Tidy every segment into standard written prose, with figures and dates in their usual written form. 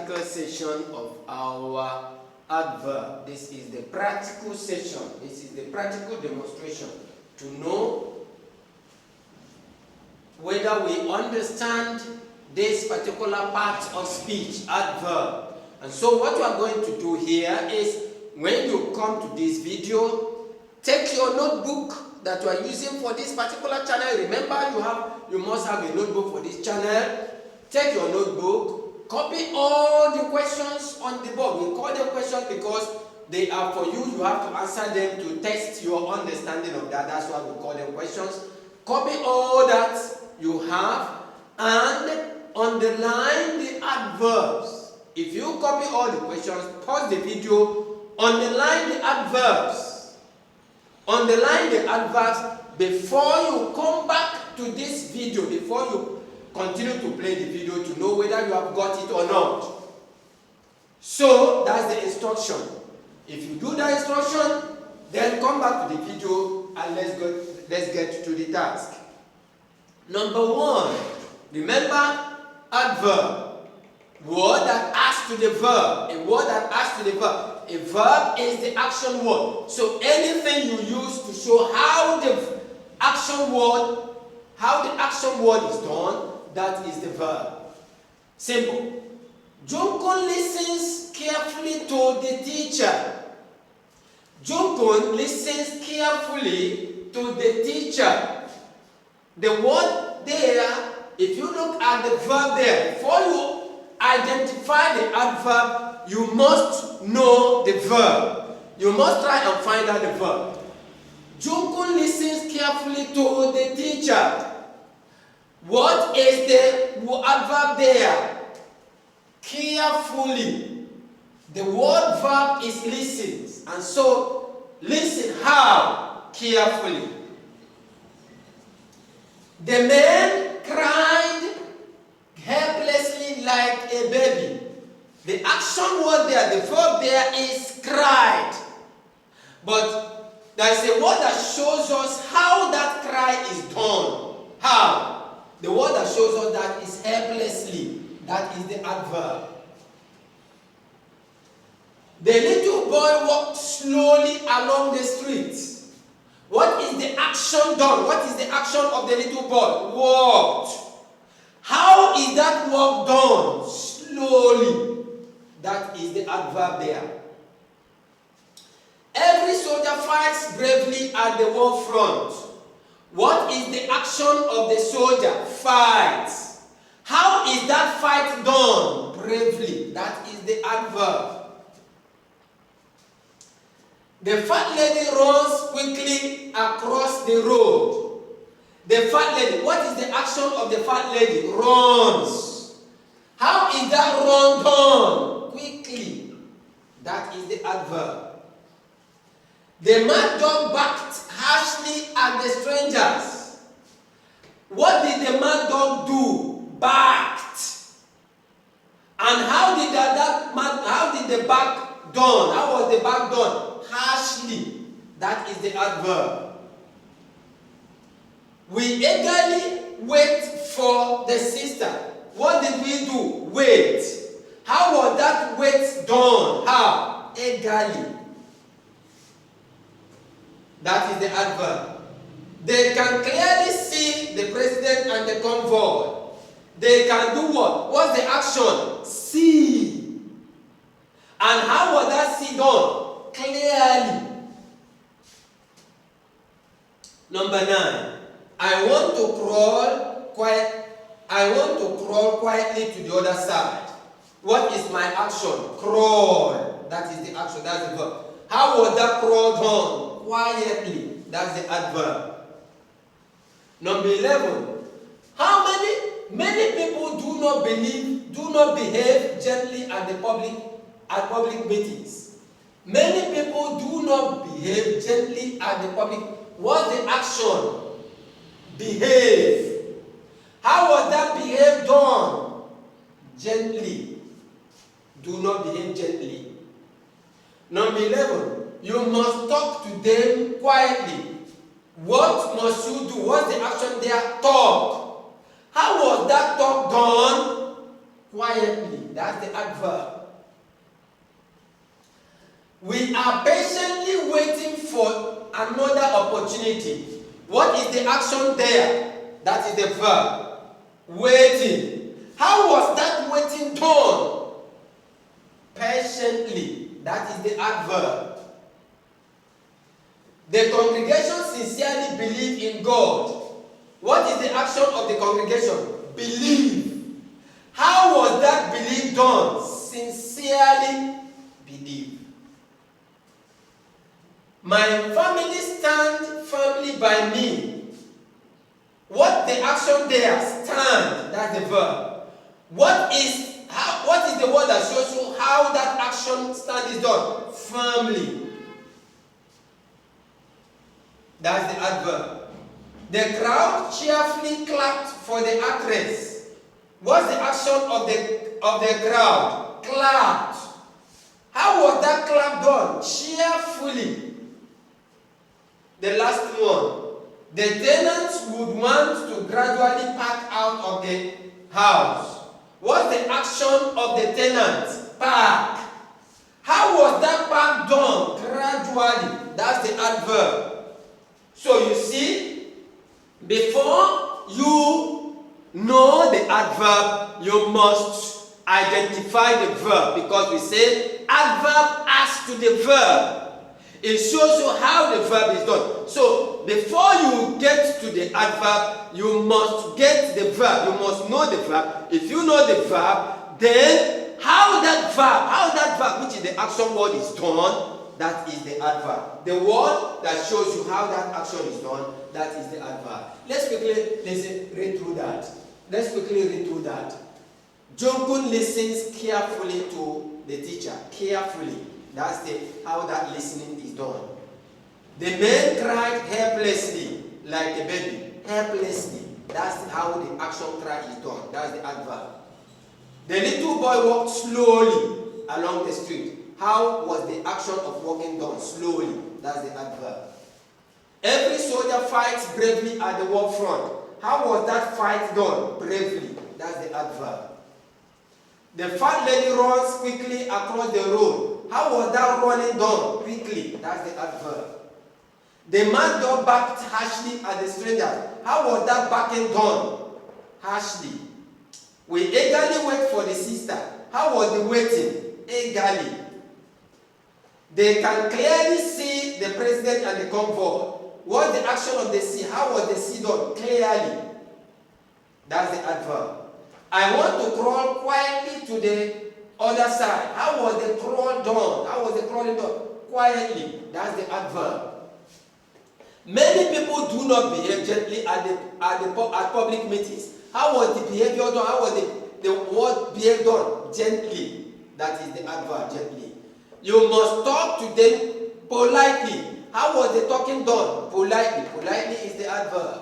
practical session of our adverb. This is the practical session. This is the practical demonstration to know whether we understand this particular part of speech, adverb. And so what we are going to do here is, when you come to this video, take your notebook that you are using for this particular channel. Remember, you must have a notebook for this channel. Take your notebook, copy all the questions on the board. We call them questions because they are for you. You have to answer them to test your understanding of that. That's why we call them questions. Copy all that you have and underline the adverbs. If you copy all the questions, pause the video, underline the adverbs. Underline the adverbs before you come back to this video, before you continue to play the video, to know whether you have got it or not. So that's the instruction. If you do the instruction, then come back to the video and let's get to the task. Number one, remember adverb. Word that adds to the verb. A word that adds to the verb. A verb is the action word. So anything you use to show how the action word is done, that is the verb. Simple. Junkun listens carefully to the teacher. Junkun listens carefully to the teacher. The word there, if you look at the verb there, before you identify the adverb, you must know the verb. You must try and find out the verb. Junkun listens carefully to the teacher. What is the adverb there? Carefully. The word verb is listens. And so, listen how? Carefully. The man cried helplessly like a baby. The action word there, the verb there is cried. But there is a word that shows us how that cry is done. How? The word that shows us that is helplessly. That is the adverb. The little boy walked slowly along the street. What is the action done? What is the action of the little boy? Walked. How is that walk done? Slowly. That is the adverb there. Every soldier fights bravely at the war front. What is the action of the soldier? Fights. How is that fight done? Bravely. That is the adverb. The fat lady runs quickly across the road. The fat lady, what is the action of the fat lady? Runs. How is that run done? Quickly. That is the adverb. The mad dog barked harshly at the strangers. What did the mad dog do? Barked. And how did the bark done? How was the bark done? Harshly. That is the adverb. We eagerly wait for the sister. What did we do? Wait. How was that wait done? How? Eagerly. That is the adverb. They can clearly see the president and the convoy. They can do what? What's the action? See. And how was that see done? Clearly. Number 9. I want to crawl quietly to the other side. What is my action? Crawl. That is the action. That's the verb. How was that crawl done? Quietly. That's the adverb. Number 11. How many people do not behave gently at public meetings? Many people do not behave gently at the public. What's the action? Behave. How was that behave done? Gently. Do not behave gently. Number 11. You must talk to them quietly. What must you do? What's the action there? Talk. How was that talk done? quietly. That's the adverb. We are patiently waiting for another opportunity. What is the action there? That is the verb. Waiting. How was that waiting done? Patiently. That is the adverb. The congregation sincerely believed in God. What is the action of the congregation? Believe. How was that belief done? Sincerely believe. My family stand firmly by me. What the action there? Stand. That's the verb. What is the word that shows you how that action stand is done? Firmly. That's the adverb. The crowd cheerfully clapped for the actress. What's the action of the crowd? Clapped. How was that clap done? Cheerfully. The last one. The tenants would want to gradually pack out of the house. What's the action of the tenants? Pack. How was that pack done? Gradually. That's the adverb. So you see, before you know the adverb, you must identify the verb, because we say adverb adds to the verb. It shows you how the verb is done. So before you get to the adverb, you must get the verb. You must know the verb. If you know the verb, then how that verb, which is the action word, is done, that is the adverb. The word that shows you how that action is done, that is the adverb. Let's quickly read through that. Let's quickly read through that. Jungkook listens carefully to the teacher. Carefully. That's how that listening is done. The man cried helplessly, like a baby. Helplessly. That's how the action cry is done. That's the adverb. The little boy walked slowly along the street. How was the action of walking done? Slowly. That's the adverb. Every soldier fights bravely at the war front. How was that fight done? Bravely. That's the adverb. The fat lady runs quickly across the road. How was that running done? Quickly. That's the adverb. The mad dog barked harshly at the stranger. How was that barking done? Harshly. We eagerly wait for the sister. How was the waiting? Eagerly. They can clearly see the president and the convoy. What's the action of the sea? How was the sea done? Clearly. That's the adverb. I want to crawl quietly to the other side. How was the crawl done? How was the crawling done? Quietly. That's the adverb. Many people do not behave gently at public meetings. How was the behavior done? How was the word behave done? Gently. That is the adverb, gently. You must talk to them politely. How was the talking done? Politely. Politely is the adverb.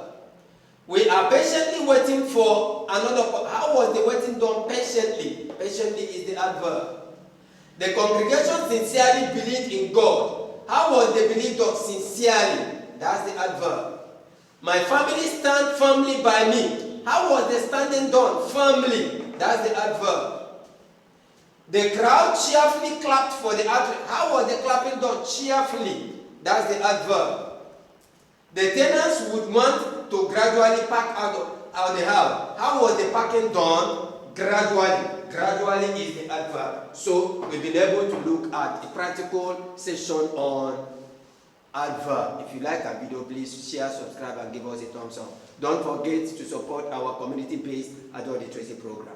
We are patiently waiting for another. How was the waiting done? Patiently. Patiently is the adverb. The congregation sincerely believed in God. How was the belief done? Sincerely. That's the adverb. My family stand firmly by me. How was the standing done? Firmly. That's the adverb. The crowd cheerfully clapped for the actress. How was the clapping done? Cheerfully. That's the adverb. The tenants would want to gradually pack out of the house. How was the packing done? Gradually. Gradually is the adverb. So we've been able to look at a practical session on adverb. If you like our video, please share, subscribe, and give us a thumbs up. Don't forget to support our community-based adult literacy program.